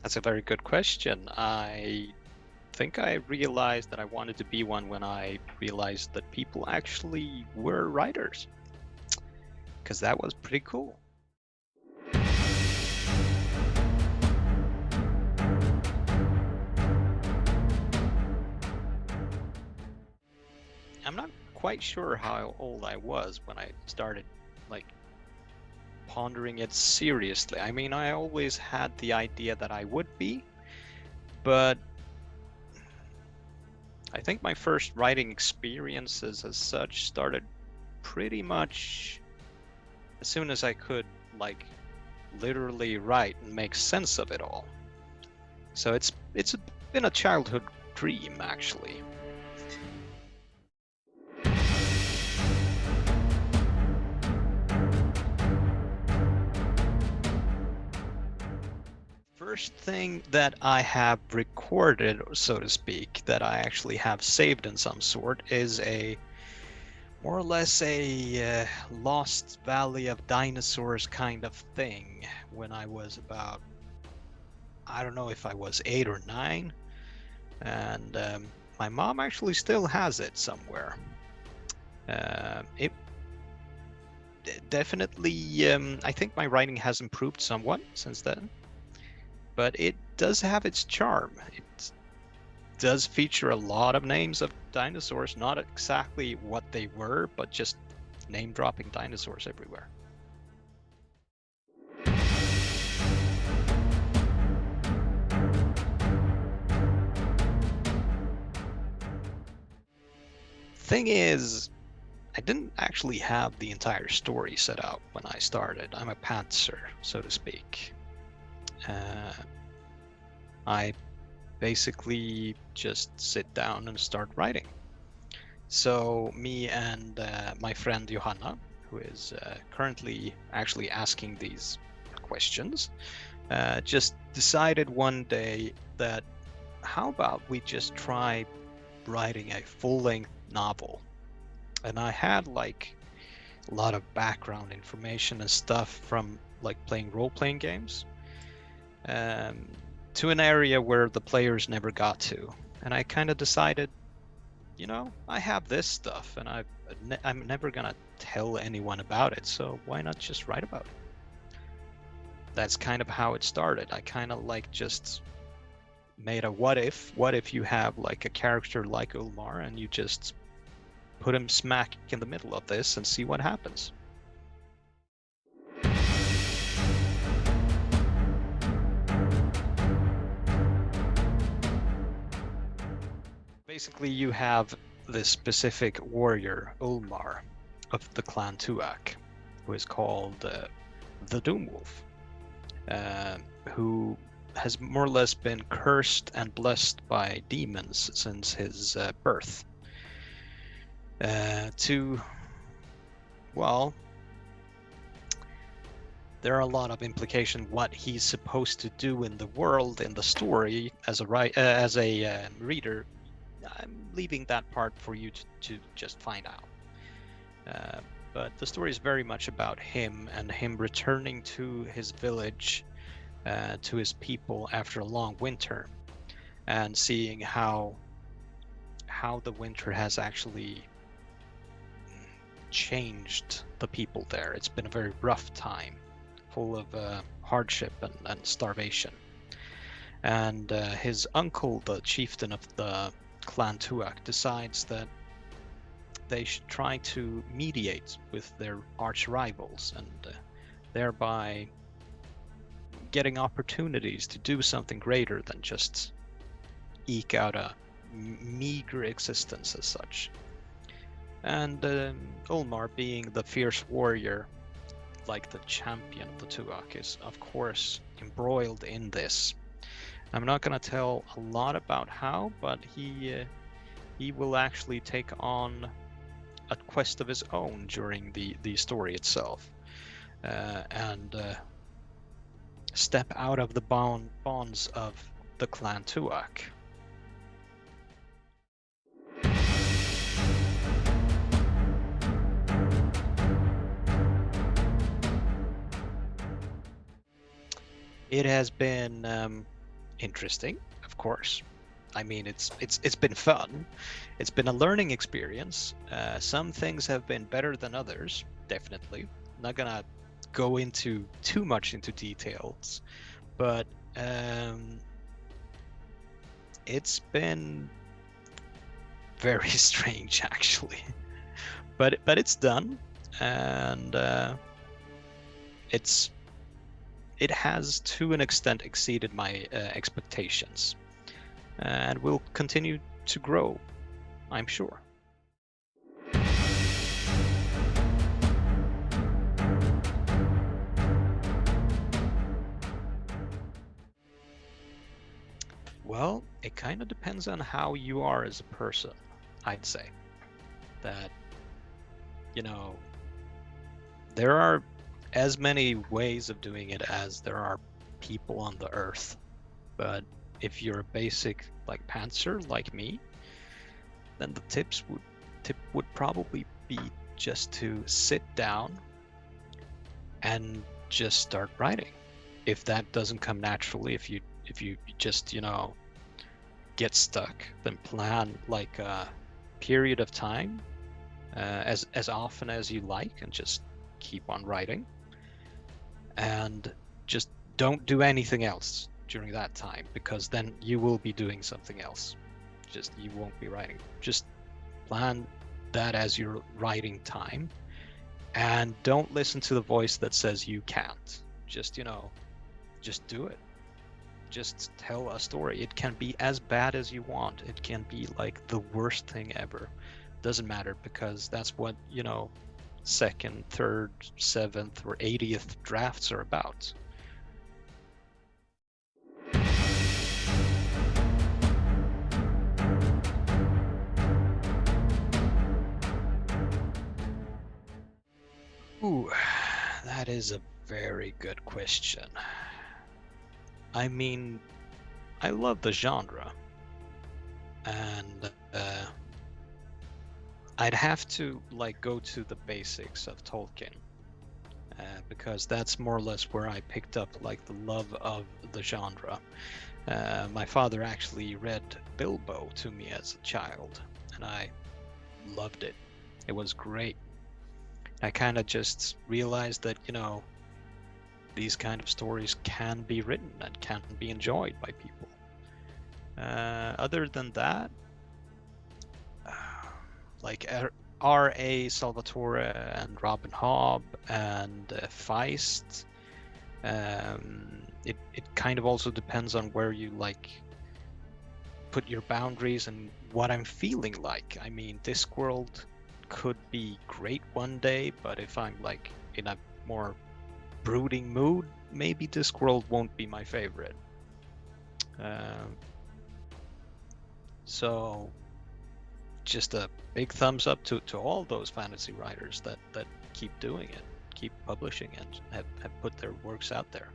That's a very good question. I think I realized that I wanted to be one when I realized that people actually were writers, because that was pretty cool. I'm not quite sure how old I was when I started, like, pondering it seriously. I mean, I always had the idea that I would be, but I think my first writing experiences as such started pretty much as soon as I could, like, literally write and make sense of it all. So it's been a childhood dream, actually. First thing that I have recorded, so to speak, that I actually have saved in some sort is a more or less a lost valley of dinosaurs kind of thing when I was about, I don't know if I was 8 or 9, and my mom actually still has it somewhere. It definitely, I think my writing has improved somewhat since then, but it does have its charm. It does feature a lot of names of dinosaurs, not exactly what they were, but just name dropping dinosaurs everywhere. Thing is, I didn't actually have the entire story set out when I started. I'm a pantser, so to speak. I basically just sit down and start writing. So me and my friend Johanna, who is currently actually asking these questions, just decided one day that how about we just try writing a full-length novel? And I had like a lot of background information and stuff from like playing role-playing games um, to an area where the players never got to. And I kind of decided, I have this stuff and I'm never gonna tell anyone about it, so why not just write about it? That's kind of how it started. I kind of like just made a what if you have like a character like Ulmar and you just put him smack in the middle of this and see what happens. Basically, you have this specific warrior, Ulmar, of the clan Tuak, who is called the Doomwolf, who has more or less been cursed and blessed by demons since his birth. Well, there are a lot of implications what he's supposed to do in the world in the story as a reader. I'm leaving that part for you to just find out. But the story is very much about him and him returning to his village, to his people after a long winter, and seeing how the winter has actually changed the people there. It's been a very rough time, full of hardship and starvation. And his uncle, the chieftain of the clan Tuak, decides that they should try to mediate with their arch rivals and thereby getting opportunities to do something greater than just eke out a meager existence as such. And Ulmar, being the fierce warrior, like the champion of the Tuak, is of course embroiled in this. I'm not going to tell a lot about how, but he will actually take on a quest of his own during the story itself, and step out of the bonds of the clan Tuak. It has been interesting, of course. I mean, it's been fun. It's been a learning experience. Some things have been better than others, definitely. Not gonna go into too much into details, but it's been very strange actually. But it's done, and it has to an extent exceeded my expectations, and will continue to grow, I'm sure. Well, it kind of depends on how you are as a person, I'd say. That, you know, there are as many ways of doing it as there are people on the earth. But if you're a basic like pantser like me, then the tip would probably be just to sit down and just start writing. If that doesn't come naturally, if you just, get stuck, then plan like a period of time, as often as you like, and just keep on writing, and just don't do anything else during that time, because then you will be doing something else. Just, you won't be writing. Just plan that as your writing time, and don't listen to the voice that says you can't. Just, just do it. Just tell a story. It can be as bad as you want. It can be like the worst thing ever. Doesn't matter, because that's what, second, third, seventh, or 80th drafts are about. Ooh, that is a very good question. I mean, I love the genre, and I'd have to like go to the basics of Tolkien, because that's more or less where I picked up like the love of the genre. My father actually read Bilbo to me as a child, and I loved it. It was great. I kind of just realized that, these kind of stories can be written and can be enjoyed by people. Other than that, like R.A. Salvatore and Robin Hobb and Feist. It kind of also depends on where you like put your boundaries and what I'm feeling like. I mean, Discworld could be great one day, but if I'm like in a more brooding mood, maybe Discworld won't be my favorite. So just a big thumbs up to all those fantasy writers that keep doing it, keep publishing, and have put their works out there.